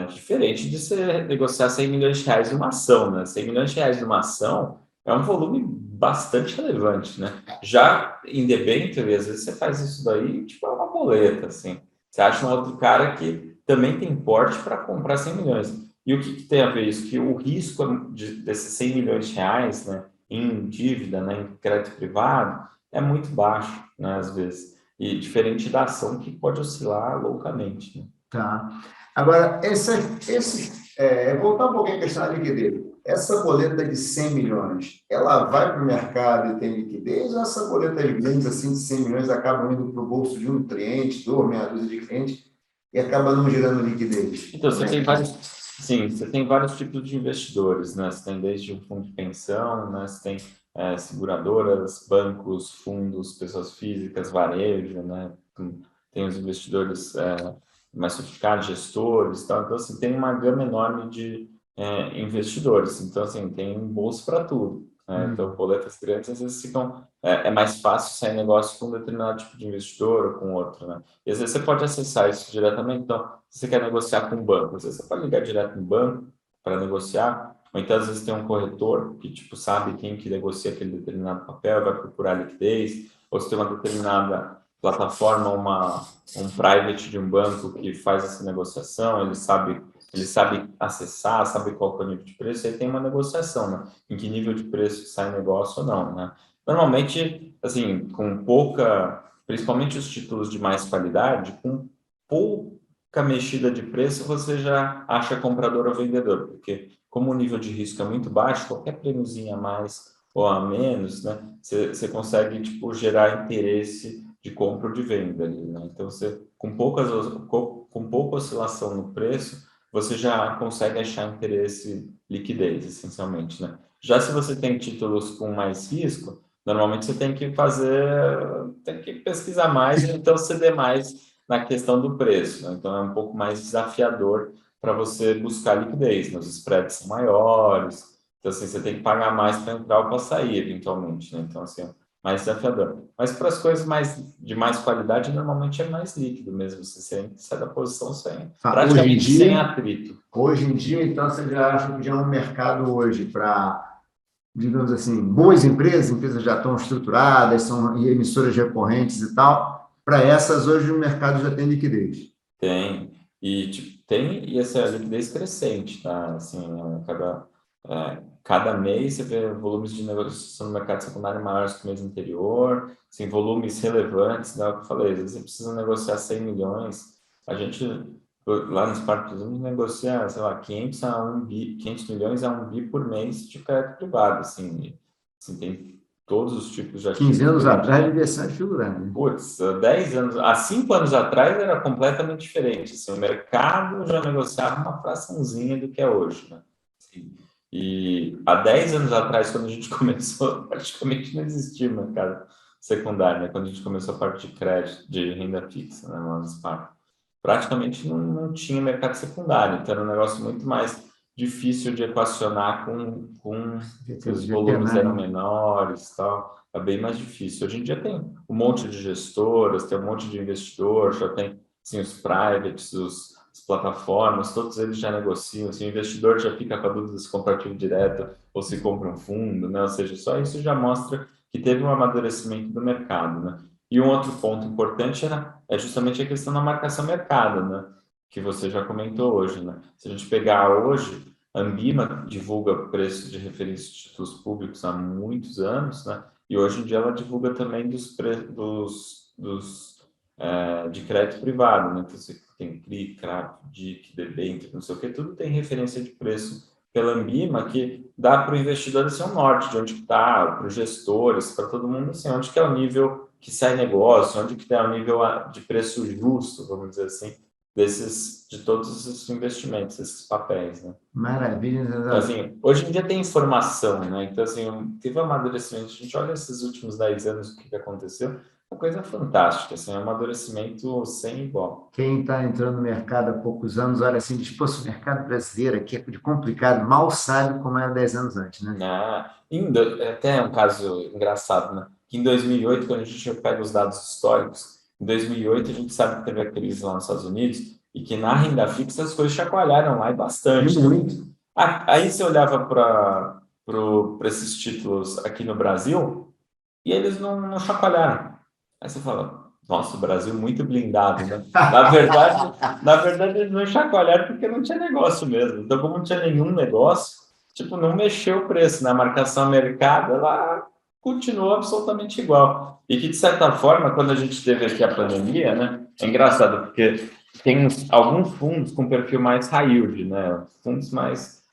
Diferente de você negociar 100 milhões de reais de uma ação, né? 100 milhões de reais de uma ação é um volume bastante relevante, né? Já em debênture, às vezes você faz isso daí, tipo, é uma boleta, assim. Você acha um outro cara que também tem porte para comprar 100 milhões. E o que tem a ver isso? Que o risco desses 100 milhões de reais, né, em dívida, né, em crédito privado, é muito baixo, né, às vezes. E diferente da ação que pode oscilar loucamente, né? Tá. Agora, voltar um pouquinho à questão da liquidez. Essa boleta de 100 milhões, ela vai para o mercado e tem liquidez, ou essa boleta grandes assim, de 100 milhões acaba indo para o bolso de um cliente, duas, meia dúzia de clientes, e acaba não gerando liquidez? Então, você tem vários tipos de investidores, né? Você tem desde um fundo de pensão, né? Você tem seguradoras, bancos, fundos, pessoas físicas, varejo, né? Tem os investidores mais sofisticados, gestores, tal. Então, assim, tem uma gama enorme de investidores. Então, assim, tem um bolso para tudo, né? Então, boletas grandes, às vezes ficam... É mais fácil sair negócio com um determinado tipo de investidor ou com outro, né? E às vezes você pode acessar isso diretamente. Então, se você quer negociar com um banco, às vezes você pode ligar direto no banco para negociar, ou então às vezes tem um corretor que tipo sabe quem que negocia aquele determinado papel, vai procurar liquidez, ou se tem uma determinada plataforma, um private de um banco que faz essa negociação, ele sabe acessar, sabe qual que é o nível de preço, aí tem uma negociação, né? Em que nível de preço sai negócio ou não, né? Normalmente, assim, principalmente os títulos de mais qualidade, com pouca mexida de preço, você já acha comprador ou vendedor, porque como o nível de risco é muito baixo, qualquer prêmiozinho a mais ou a menos, né, você consegue, tipo, gerar interesse de compra ou de venda ali, né? Então, com pouca oscilação no preço, você já consegue achar interesse, liquidez, essencialmente, né? Já se você tem títulos com mais risco, normalmente você tem que pesquisar mais, então ceder mais na questão do preço, né? Então é um pouco mais desafiador para você buscar liquidez, né? Os spreads são maiores, então assim, você tem que pagar mais para entrar ou para sair, eventualmente, né? Então assim, mais desafiador. Mas para as coisas de mais qualidade, normalmente é mais líquido mesmo, você sai da posição praticamente sem atrito. Hoje em dia, então, você já acha que já é um mercado hoje para, digamos assim, boas empresas, empresas já estão estruturadas, são emissoras recorrentes e tal, para essas hoje o mercado já tem liquidez. Tem, e tipo, e essa liquidez crescente, tá? Assim, cada mês você vê volumes de negociação no mercado secundário maiores que o mês anterior, assim, volumes relevantes, né? O que eu falei, às vezes você precisa negociar 100 milhões, a gente lá nos parques negocia, sei lá, 500 milhões a 1 bi por mês de crédito privado, assim, tem todos os tipos de 15 ativos. anos atrás devia ser uma figurante. Putz, há 5 anos atrás era completamente diferente. Assim, o mercado já negociava uma fraçãozinha do que é hoje, né? Assim, e há 10 anos atrás, quando a gente começou, praticamente não existia mercado secundário, né? Quando a gente começou a parte de crédito, de renda fixa, né? Lá no SPAC, praticamente não tinha mercado secundário. Então era um negócio muito mais difícil de equacionar que os volumes eram menores e tal. É bem mais difícil. Hoje em dia tem um monte de gestoras, tem um monte de investidor, já tem assim, os privates, as plataformas, todos eles já negociam. Assim, o investidor já fica com a dúvida se compra ativo direto ou se compra um fundo, né? Ou seja, só isso já mostra que teve um amadurecimento do mercado, né? E um outro ponto importante é justamente a questão da marcação mercado, né? Que você já comentou hoje, né? Se a gente pegar hoje, a Ambima divulga preço de referência de títulos públicos há muitos anos, né? E hoje em dia ela divulga também de crédito privado, né? Então, você tem CRI, CRAP, DIC, debênture, não sei o que, tudo tem referência de preço pela Ambima, que dá para o investidor assim, um norte de onde está, para os gestores, para todo mundo, assim, onde que é o nível que sai negócio, onde que tem o nível de preço justo, vamos dizer assim, de todos esses investimentos, esses papéis, né? Maravilha. Então, assim, hoje em dia tem informação, né? Então, assim, teve um amadurecimento. A gente olha esses últimos 10 anos, o que aconteceu, uma coisa fantástica, assim, um amadurecimento sem igual. Quem está entrando no mercado há poucos anos, olha assim, diz, pô, o mercado brasileiro aqui é de complicado, mal sabe como era 10 anos antes, né? Até um caso engraçado, né? Que em 2008, quando a gente pega os dados históricos, em 2008 a gente sabe que teve a crise lá nos Estados Unidos e que na renda fixa as coisas chacoalharam lá e bastante. E muito. Aí você olhava para esses títulos aqui no Brasil e eles não chacoalharam. Aí você fala, Nossa, o Brasil muito blindado, né? Na verdade, eles não chacoalharam porque não tinha negócio mesmo. Então, como não tinha nenhum negócio, tipo, não mexeu o preço, né? A marcação mercado, ela continuou absolutamente igual. E que, de certa forma, quando a gente teve aqui a pandemia, né? É engraçado, porque tem alguns fundos com perfil mais high yield, né? Fundos mais...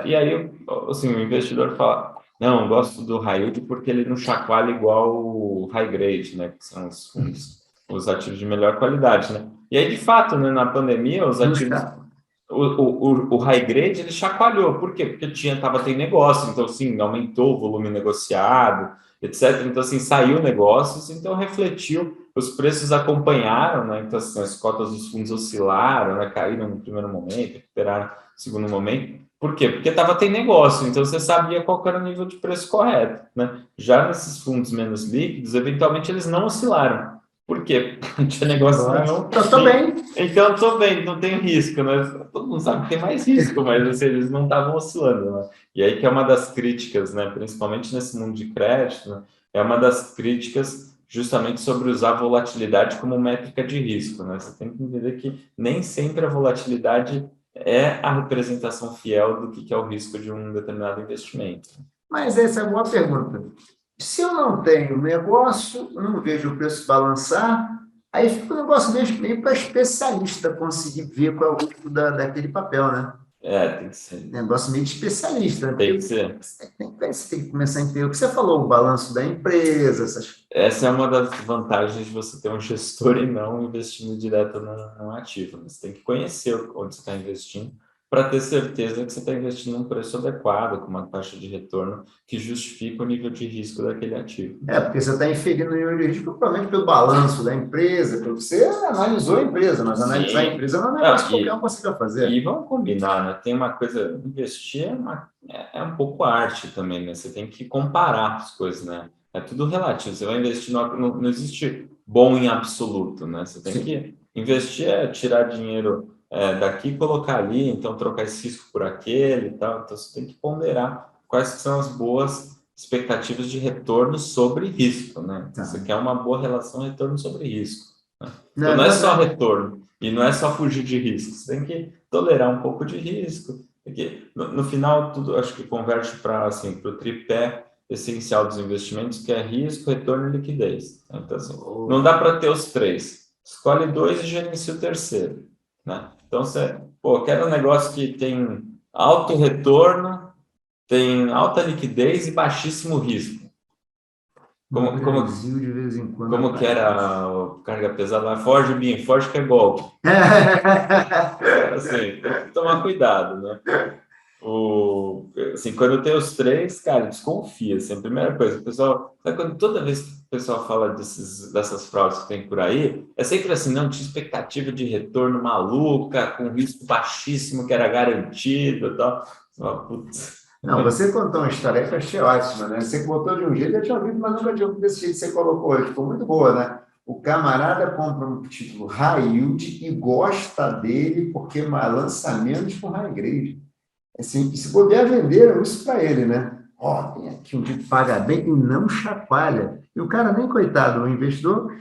e aí, assim, o investidor fala, não, eu gosto do high yield porque ele não chacoalha igual o high grade, né? Que são os fundos, os ativos de melhor qualidade, né? E aí, de fato, né, na pandemia, os ativos, o high grade, ele chacoalhou. Por quê? Porque estava tendo negócio, então, sim, aumentou o volume negociado, etc. Então, assim, saiu negócios, então refletiu, os preços acompanharam, né? Então, assim, as cotas dos fundos oscilaram, né? Caíram no primeiro momento, recuperaram no segundo momento. Por quê? Porque estava tendo negócio, então você sabia qual era o nível de preço correto, né? Já nesses fundos menos líquidos, eventualmente eles não oscilaram. Por quê? Porque não tinha negócio nenhum. Eu estou bem. Então, eu estou bem, não tenho risco, né? Todo mundo sabe que tem mais risco, mas assim, eles não estavam oscilando, né? E aí que é uma das críticas, né? Principalmente nesse mundo de crédito, né? É uma das críticas justamente sobre usar a volatilidade como métrica de risco, né? Você tem que entender que nem sempre a volatilidade é a representação fiel do que é o risco de um determinado investimento. Mas essa é uma boa pergunta. Se eu não tenho negócio, eu não vejo o preço balançar, aí fica um negócio meio para especialista conseguir ver qual é o risco daquele papel, né? Tem que ser. Negócio meio de especialista, né? Tem que ser. Você tem que começar a entender o que você falou, o balanço da empresa, essas... Essa é uma das vantagens de você ter um gestor e não investindo direto no ativo. Você tem que conhecer onde você está investindo para ter certeza que você está investindo num preço adequado, com uma taxa de retorno que justifica o nível de risco daquele ativo. Porque você está inferindo o nível de risco provavelmente pelo balanço da empresa, porque você analisou a empresa, mas analisar a empresa não é um negócio que qualquer um consiga fazer. E vamos combinar, né? Tem uma coisa, investir é um pouco arte também, né? Você tem que comparar as coisas, né? É tudo relativo. Você vai investir, não existe bom em absoluto, né? Você tem que investir, tirar dinheiro daqui e colocar ali, então trocar esse risco por aquele e tal. Então você tem que ponderar quais são as boas expectativas de retorno sobre risco, né? Você quer uma boa relação retorno sobre risco, né? Então não é só retorno e não é só fugir de risco. Você tem que tolerar um pouco de risco. Porque no final tudo acho que converte para assim, o tripé essencial dos investimentos, que é risco, retorno e liquidez. Então, assim, não dá para ter os três. Escolhe dois e gerencia o terceiro, né? Então, você, quero um negócio que tem alto retorno, tem alta liquidez e baixíssimo risco. Brasil, de vez em quando, como que era o carga pesada lá? Forge bem, Forge que é golpe. Assim, tem que tomar cuidado, né? Assim, quando tem os três, cara, desconfia. Assim, a primeira coisa, o pessoal, sabe, toda vez que o pessoal fala dessas fraudes que tem por aí, é sempre assim, não tinha expectativa de retorno maluca, com risco baixíssimo que era garantido e tal. Putz. Não, você contou uma história aí que eu achei ótima, né? Você contou de um jeito, eu tinha ouvido, mas nunca tinha ouvido desse jeito que você colocou hoje. Ficou muito boa, né? O camarada compra um título high yield e gosta dele porque lança menos com high grade. Assim, e se puder vender isso para ele, né? Tem aqui um tipo que paga bem e não chacoalha. E o cara nem, coitado, o investidor,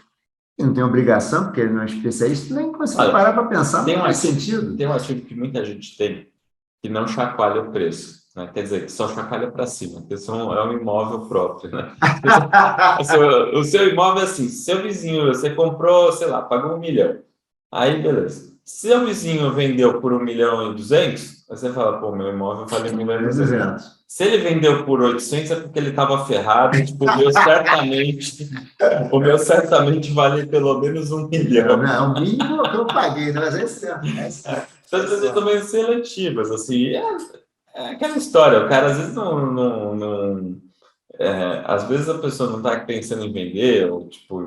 que não tem obrigação, porque ele não é especialista, nem consegue parar para pensar, não faz sentido. Tem um ativo que muita gente tem, que não chacoalha o preço, né? Quer dizer, que só chacoalha para cima, porque isso é um imóvel próprio, né? O seu imóvel é assim, seu vizinho, você comprou, sei lá, pagou 1 milhão, aí beleza. Seu vizinho vendeu por 1.200.000, aí você fala, meu imóvel vale 1.200.000. Se ele vendeu por 800, é porque ele estava ferrado, tipo, o meu certamente vale pelo menos 1 milhão. Não, o mínimo que eu paguei, mas esse é. Então, as pessoas também seletivas, assim, é aquela história, o cara às vezes às vezes a pessoa não está pensando em vender, ou, tipo,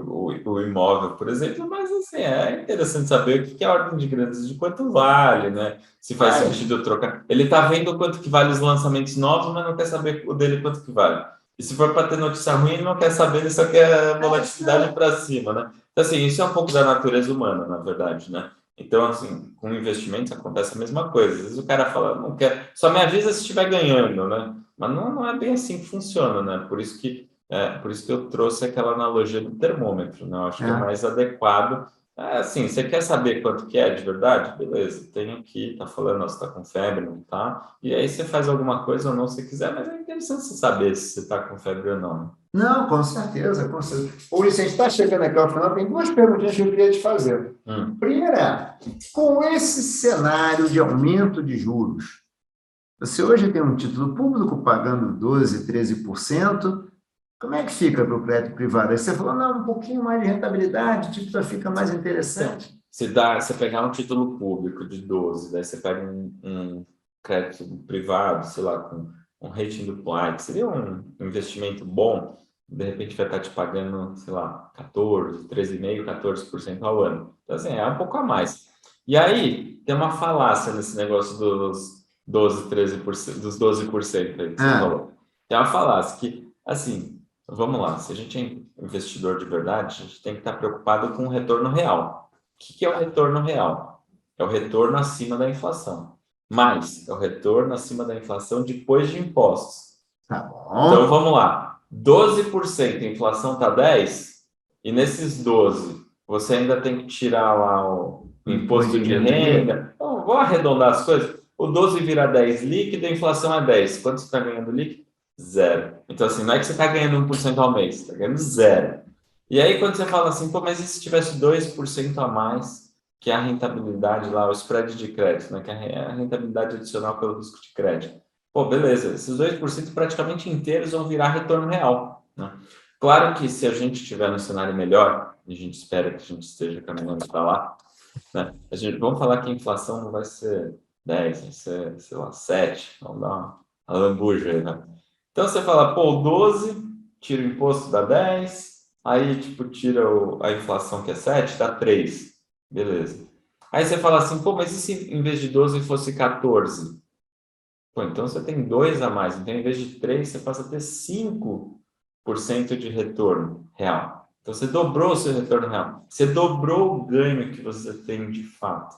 o imóvel, por exemplo, mas assim, é interessante saber o que é a ordem de grandeza, de quanto vale, né? Se faz sentido trocar. Ele está vendo quanto que vale os lançamentos novos, mas não quer saber o dele quanto que vale. E se for para ter notícia ruim, ele não quer saber, ele só quer volatilidade para cima, né? Então, assim, isso é um pouco da natureza humana, na verdade, né? Então, assim, com investimentos acontece a mesma coisa. Às vezes o cara fala, não quer, só me avisa se estiver ganhando, né? Mas não é bem assim que funciona, né? Por isso que Por isso que eu trouxe aquela analogia do termômetro, né? Eu acho que é mais adequado. Assim, você quer saber quanto que é de verdade? Beleza, tem aqui, tá falando, você tá com febre, não tá? E aí você faz alguma coisa ou não, se quiser, mas é interessante você saber se você tá com febre ou não. Não, com certeza, com certeza. Ulisses, a gente está chegando aqui ao final, tem duas perguntinhas que eu queria te fazer. Primeira, com esse cenário de aumento de juros, você hoje tem um título público pagando 12%, 13%, como é que fica para o crédito privado? Aí você falou, não, um pouquinho mais de rentabilidade, o título fica mais interessante. Se pegar um título público de 12, daí você pega um crédito privado, sei lá, com um rating do que seria um investimento bom, de repente vai estar te pagando, sei lá, 14, 13,5%, 14% ao ano. Então, assim, é um pouco a mais. E aí, tem uma falácia nesse negócio dos 12, 13%, dos 12% aí que você falou. Tem uma falácia que, assim, vamos lá, se a gente é investidor de verdade, a gente tem que estar preocupado com o retorno real. O que é o retorno real? É o retorno acima da inflação. Mas é o retorno acima da inflação depois de impostos. Tá bom. Então vamos lá. 12% a inflação está 10%, e nesses 12% você ainda tem que tirar lá o imposto de renda. Então, vou arredondar as coisas. O 12 vira 10 líquido, a inflação é 10. Quanto você está ganhando líquido? Zero. Então, assim, não é que você está ganhando 1% ao mês, você está ganhando zero. E aí, quando você fala assim, pô, mas e se tivesse 2% a mais, que é a rentabilidade lá, o spread de crédito, né, que é a rentabilidade adicional pelo risco de crédito. Pô, beleza, esses 2% praticamente inteiros vão virar retorno real, né? Claro que se a gente estiver num cenário melhor, e a gente espera que a gente esteja caminhando para lá, né? Vamos falar que a inflação não vai ser 10, vai ser, sei lá, 7, vamos dar uma lambuja aí, né? Então você fala, pô, 12, tira o imposto, dá 10, aí tipo tira a inflação que é 7, dá 3, beleza. Aí você fala assim, pô, mas e se em vez de 12 fosse 14? Pô, então você tem 2 a mais, então em vez de 3, você passa a ter 5% de retorno real. Então você dobrou o seu retorno real, você dobrou o ganho que você tem de fato,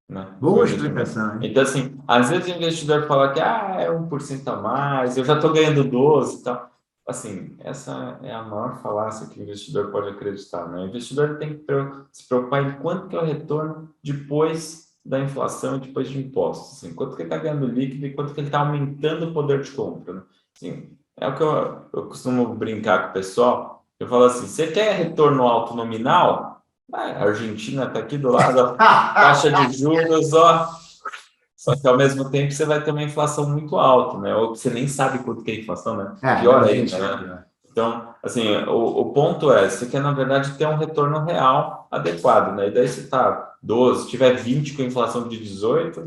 né? Boa explicação, hein? Então, assim, às vezes o investidor fala que é 1% a mais, eu já estou ganhando 12 e tal. Assim, essa é a maior falácia que o investidor pode acreditar, né? O investidor tem que se preocupar em quanto que é o retorno depois da inflação e depois de impostos. Assim, quanto que ele está ganhando líquido e quanto que ele está aumentando o poder de compra, né? Assim, é o que eu costumo brincar com o pessoal. Eu falo assim, você quer retorno alto nominal? A Argentina está aqui do lado, taxa de juros, ó. Só que ao mesmo tempo você vai ter uma inflação muito alta, né? Ou você nem sabe quanto que é a inflação, né? Pior ainda, né? Então, assim, o ponto é, você quer, na verdade, ter um retorno real adequado, né? E daí você tá 12, se tiver 20 com inflação de 18,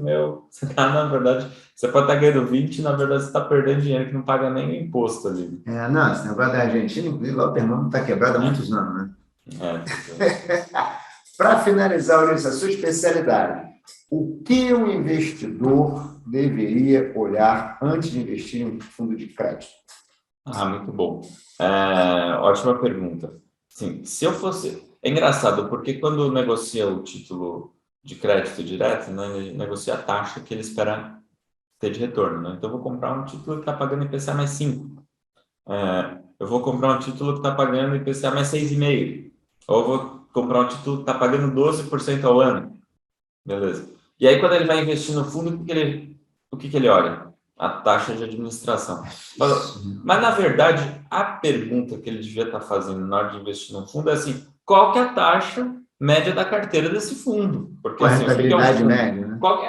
você tá, na verdade, você pode estar ganhando 20 e, na verdade, você está perdendo dinheiro que não paga nem o imposto ali. Não, esse negócio da Argentina, inclusive, lá o termômetro está quebrado há muitos anos, né? Para finalizar, Ulisses, a sua especialidade, o que o investidor deveria olhar antes de investir em um fundo de crédito? Muito bom. Ótima pergunta. Sim, se eu fosse... É engraçado, porque quando negocia o título de crédito direto, né, ele negocia a taxa que ele espera ter de retorno, né? Então, eu vou comprar um título que está pagando IPCA mais 5. Eu vou comprar um título que está pagando IPCA mais 6,5. Ou eu vou comprar um título que está pagando 12% ao ano. Beleza. E aí, quando ele vai investir no fundo, o que ele olha? A taxa de administração. Mas, na verdade, a pergunta que ele devia estar fazendo na hora de investir no fundo é assim, qual que é a taxa média da carteira desse fundo? Porque, a assim, rentabilidade média, né? Qual que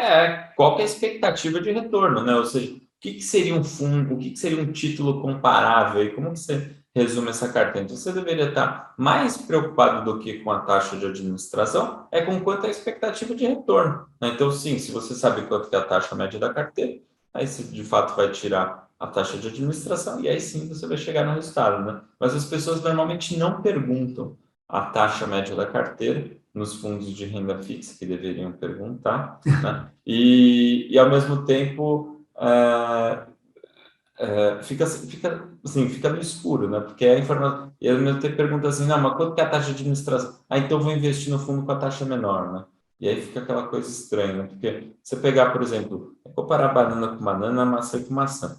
é a expectativa de retorno, né? Ou seja, o que seria um fundo, o que seria um título comparável? E como que você resume essa carteira? Então, você deveria estar mais preocupado do que com a taxa de administração, com quanto é a expectativa de retorno, né? Então, sim, se você sabe quanto que é a taxa média da carteira, aí você, de fato, vai tirar a taxa de administração e aí sim você vai chegar no resultado, né? Mas as pessoas normalmente não perguntam a taxa média da carteira nos fundos de renda fixa, que deveriam perguntar, né? E ao mesmo tempo, fica no escuro, né? Porque a informação... E ao mesmo tempo pergunta assim, não, mas quanto que é a taxa de administração? Então eu vou investir no fundo com a taxa menor, né? E aí fica aquela coisa estranha, né? Porque você pegar, por exemplo, comparar banana com banana, maçã com maçã.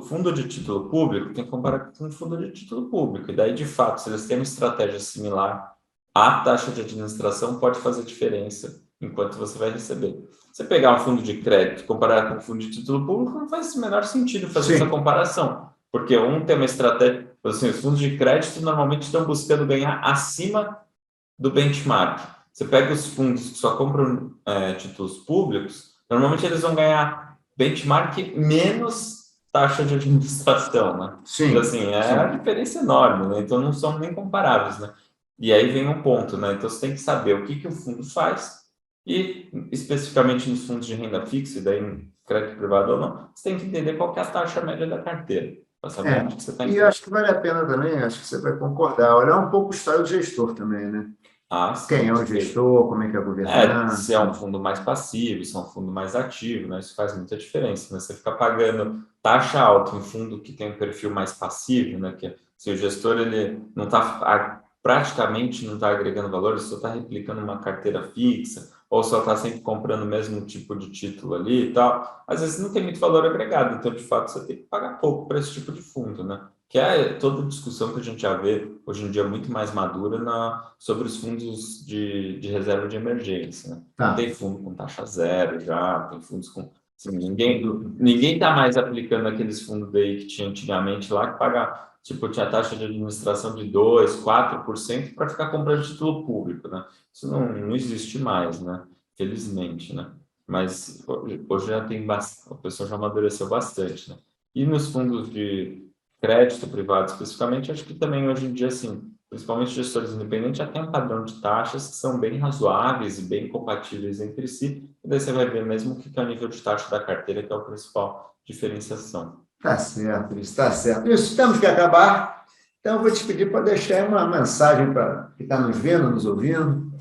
fundo de título público tem que comparar com fundo de título público. E daí, de fato, se eles têm uma estratégia similar, a taxa de administração pode fazer diferença enquanto você vai receber. Você pegar um fundo de crédito e comparar com um fundo de título público, não faz o menor sentido fazer essa comparação. Porque um tem uma estratégia... Assim, os fundos de crédito normalmente estão buscando ganhar acima do benchmark. Você pega os fundos que só compram títulos públicos, normalmente eles vão ganhar benchmark menos taxa de administração, né? Sim. Então, assim, a diferença enorme, né? Então, não são nem comparáveis, né? E aí vem um ponto, né? Então, você tem que saber o que o fundo faz e, especificamente nos fundos de renda fixa, e daí em crédito privado ou não, você tem que entender qual que é a taxa média da carteira. E eu acho que vale a pena também, acho que você vai concordar, olhar um pouco o estilo do gestor também, né? Quem é o gestor, como é que é a governança. Se é um fundo mais passivo, se é um fundo mais ativo, né? Isso faz muita diferença, né? Você ficar pagando taxa alta em fundo que tem um perfil mais passivo, né? Que se o gestor ele não está praticamente não está agregando valor, ele só está replicando uma carteira fixa, ou só está sempre comprando o mesmo tipo de título ali e tal, às vezes não tem muito valor agregado, então de fato você tem que pagar pouco para esse tipo de fundo, né? Que é toda a discussão que a gente já vê hoje em dia muito mais madura sobre os fundos de reserva de emergência, né? Tem fundo com taxa zero já, tem fundos com... Assim, ninguém está mais aplicando aqueles fundos daí que tinha antigamente lá, que paga, tipo, tinha taxa de administração de 2%, 4% para ficar comprando título público, né? Isso não existe mais, né? Felizmente, né? Mas hoje já tem bastante, a pessoa já amadureceu bastante, né? E nos fundos de crédito privado, especificamente, acho que também hoje em dia, assim, principalmente gestores independentes, já tem um padrão de taxas que são bem razoáveis e bem compatíveis entre si, e daí você vai ver mesmo o que é o nível de taxa da carteira, que é a principal diferenciação. Tá certo, isso, tá certo. Isso, temos que acabar. Então, eu vou te pedir para deixar uma mensagem para quem está nos vendo, nos ouvindo.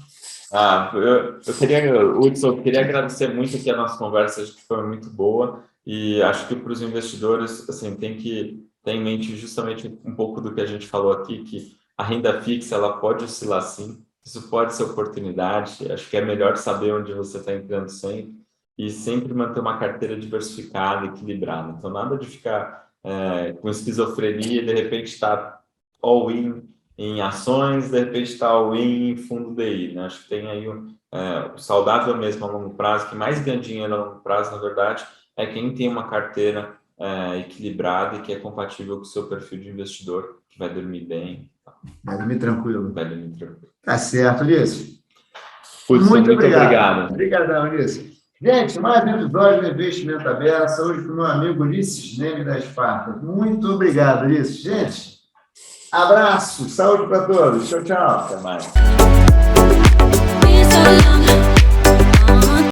Hudson, eu queria agradecer muito aqui a nossa conversa, acho que foi muito boa, e acho que para os investidores, assim, tem que ter em mente justamente um pouco do que a gente falou aqui, que a renda fixa, ela pode oscilar sim, isso pode ser oportunidade, acho que é melhor saber onde você está entrando sempre, e sempre manter uma carteira diversificada, equilibrada. Então, nada de ficar com esquizofrenia e de repente estar all-in em ações, de repente está all-in em fundo DI, né? Acho que tem aí o saudável mesmo a longo prazo, que mais ganha dinheiro a longo prazo, na verdade, é quem tem uma carteira equilibrada e que é compatível com o seu perfil de investidor, que vai dormir bem. Vai dormir tranquilo. Vai dormir tranquilo. Tá certo, Ulisses. Muito obrigado. Obrigadão, Ulisses. Gente, mais um episódio do Investimento Aberto, hoje com o meu amigo Ulisses Neme da Esparta. Muito obrigado, Ulisses. Gente, abraço, saúde para todos. Tchau, tchau. Até mais.